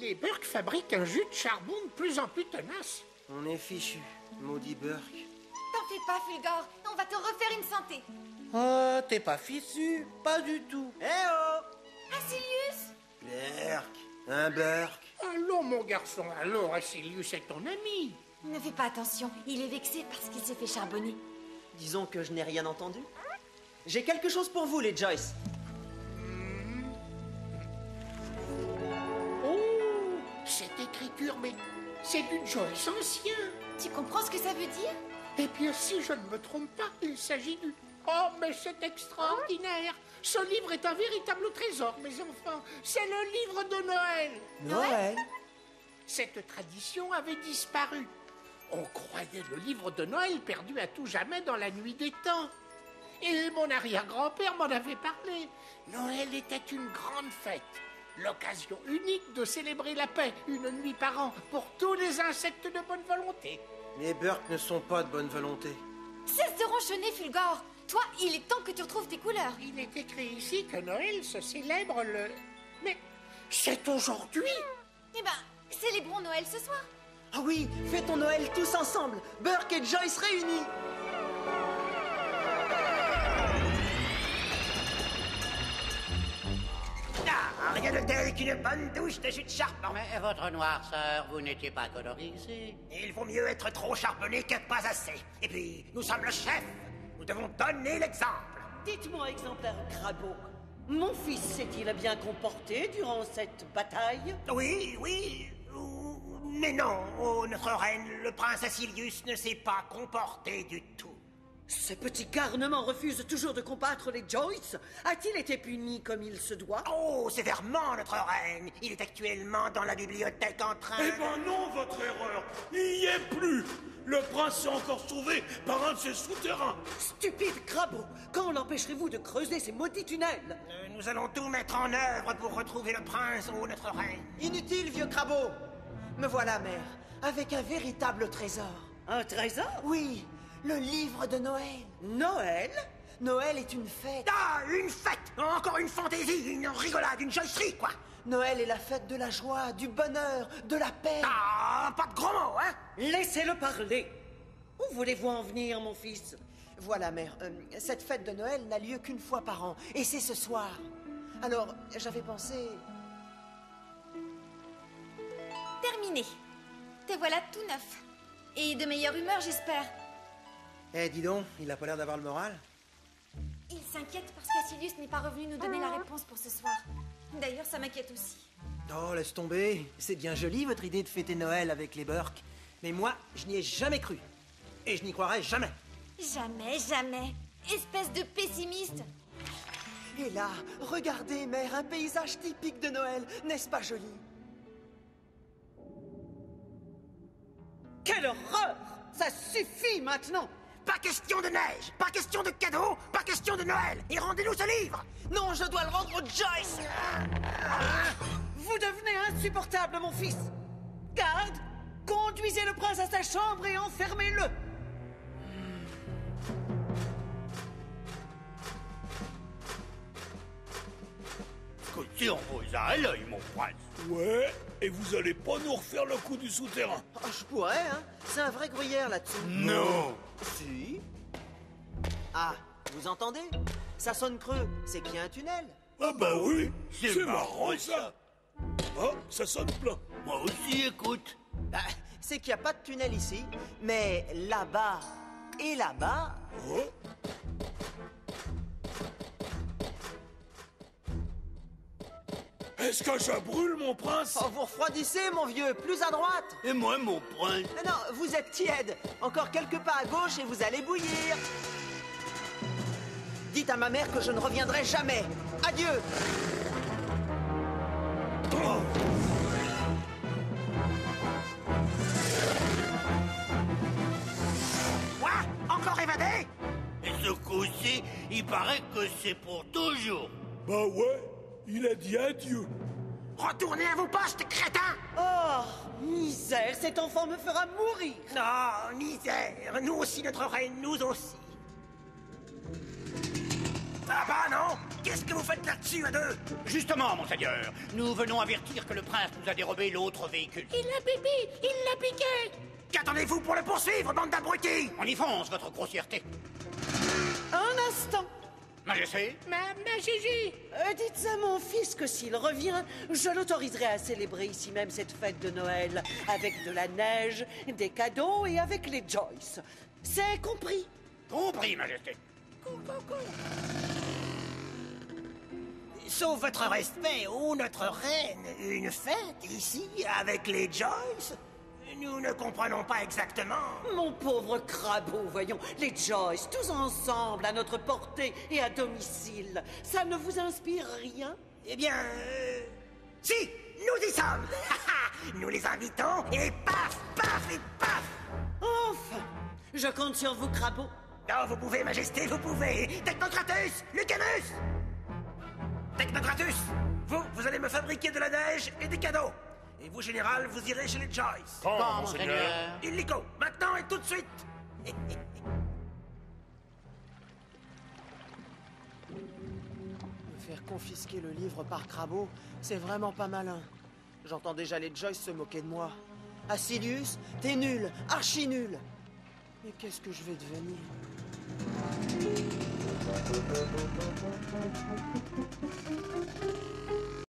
Et Burke fabrique un jus de charbon de plus en plus tenace. On est fichu, maudit Burke. T'en fais pas, Fulgore, on va te refaire une santé. Oh, t'es pas fichu, pas du tout. Eh oh! Asilius! Burke, un Burke. Allons, mon garçon, allons, Asilius est ton ami. Ne fais pas attention, il est vexé parce qu'il s'est fait charbonner. Disons que je n'ai rien entendu. J'ai quelque chose pour vous, les Joyce. Oh, cette écriture, mais c'est du Joyce ancien. Tu comprends ce que ça veut dire? Eh bien, si je ne me trompe pas, il s'agit du... Oh, mais c'est extraordinaire! Ce livre est un véritable trésor, mes enfants. C'est le livre de Noël. Noël? Cette tradition avait disparu. On croyait le livre de Noël perdu à tout jamais dans la nuit des temps. Et mon arrière-grand-père m'en avait parlé. Noël était une grande fête. L'occasion unique de célébrer la paix une nuit par an pour tous les insectes de bonne volonté. Les Burke ne sont pas de bonne volonté. Cesse de ronchonner, Fulgore. Toi, il est temps que tu retrouves tes couleurs. Il est écrit ici que Noël se célèbre le... Mais c'est aujourd'hui! Eh ben, célébrons Noël ce soir. Ah oui, fêtons Noël tous ensemble. Burke et Joyce réunis. Ah, rien de tel qu'une bonne douche de jus de charbon. Mais votre noirceur, vous n'étiez pas colorisé. Il vaut mieux être trop charbonné que pas assez. Et puis, nous sommes le chef. Nous devons donner l'exemple. Dites-moi, exemplaire crabeau, mon fils s'est-il bien comporté durant cette bataille? Oui, oui. Mais non, oh, notre reine, le prince Asilius ne s'est pas comporté du tout. Ce petit garnement refuse toujours de combattre les Joyce. A-t-il été puni comme il se doit? Oh, sévèrement, notre reine. Il est actuellement dans la bibliothèque en train... Eh ben non, votre erreur. Il n'y est plus. Le prince s'est encore sauvé par un de ses souterrains. Stupide crabeau, quand l'empêcherez-vous de creuser ces maudits tunnels? Nous allons tout mettre en œuvre pour retrouver le prince, oh, notre reine. Inutile, vieux crabeau. Me voilà, mère, avec un véritable trésor. Un trésor? Oui, le livre de Noël. Noël? Noël est une fête. Ah, une fête! Encore une fantaisie, une rigolade, une joyerie, quoi! Noël est la fête de la joie, du bonheur, de la paix. Ah, pas de gros mots, hein? Laissez-le parler. Où voulez-vous en venir, mon fils? Voilà, mère, cette fête de Noël n'a lieu qu'une fois par an, et c'est ce soir. Alors, j'avais pensé... Terminé. Te voilà tout neuf. Et de meilleure humeur, j'espère. Eh, dis donc, il a pas l'air d'avoir le moral. Il s'inquiète parce qu'Asilius n'est pas revenu nous donner la réponse pour ce soir. D'ailleurs, ça m'inquiète aussi. Oh, laisse tomber. C'est bien joli, votre idée de fêter Noël avec les Burke. Mais moi, je n'y ai jamais cru. Et je n'y croirai jamais. Jamais, jamais. Espèce de pessimiste. Et là, regardez, mère, un paysage typique de Noël. N'est-ce pas joli? Quelle horreur! Ça suffit maintenant! Pas question de neige, pas question de cadeaux, pas question de Noël. Et rendez-nous ce livre. Non, je dois le rendre au Joyce. Vous devenez insupportable, mon fils. Garde, conduisez le prince à sa chambre et enfermez-le. Écoutez, on vous a à l'œil, mon prince. Ouais, et vous allez pas nous refaire le coup du souterrain. Oh, je pourrais, hein. C'est un vrai gruyère là-dessus. Non. Si. Ah, vous entendez? Ça sonne creux. C'est qu'il y a un tunnel. Ah bah oui, c'est marrant ça. Ah, ça sonne plein. Moi aussi, écoute. Bah, c'est qu'il n'y a pas de tunnel ici. Mais là-bas et là-bas... Oh. Est-ce que ça brûle, mon prince? Oh, vous refroidissez, mon vieux. Plus à droite. Et moi, mon prince? Non, vous êtes tiède. Encore quelques pas à gauche et vous allez bouillir. Dites à ma mère que je ne reviendrai jamais. Adieu. Oh. Quoi? Encore évadé? Et ce coup-ci, il paraît que c'est pour toujours. Bah ouais, il a dit adieu. Retournez à vos postes, crétins! Oh, misère, cet enfant me fera mourir. Non, misère! Nous aussi, notre reine, nous aussi. Ah bah non! Qu'est-ce que vous faites là-dessus à deux? Justement, monseigneur, nous venons avertir que le prince nous a dérobé l'autre véhicule. Il l'a pipi, il l'a piqué. Qu'attendez-vous pour le poursuivre, bande d'abrutis? On y fonce, votre grossièreté. Un instant. Majesté? Ma Gigi. Dites à mon fils que s'il revient, je l'autoriserai à célébrer ici même cette fête de Noël, avec de la neige, des cadeaux et avec les Joyce. C'est compris? Compris, majesté. Sauf votre respect, ou notre reine, une fête ici, avec les Joyce? Nous ne comprenons pas exactement. Mon pauvre crabeau, voyons, les Joyce, tous ensemble, à notre portée et à domicile. Ça ne vous inspire rien? Eh bien, si, nous y sommes. Nous les invitons et paf, paf et paf. Enfin, je compte sur vous, crabeau. Non, vous pouvez, Majesté, vous pouvez. Technocratus, Lucanus. Technocratus, vous allez me fabriquer de la neige et des cadeaux. Et vous, général, vous irez chez les Joyce. Quand, monseigneur? Illico, maintenant et tout de suite. Me faire confisquer le livre par Crabeau, c'est vraiment pas malin. J'entends déjà les Joyce se moquer de moi. Asilius, t'es nul, archi nul. Mais qu'est-ce que je vais devenir?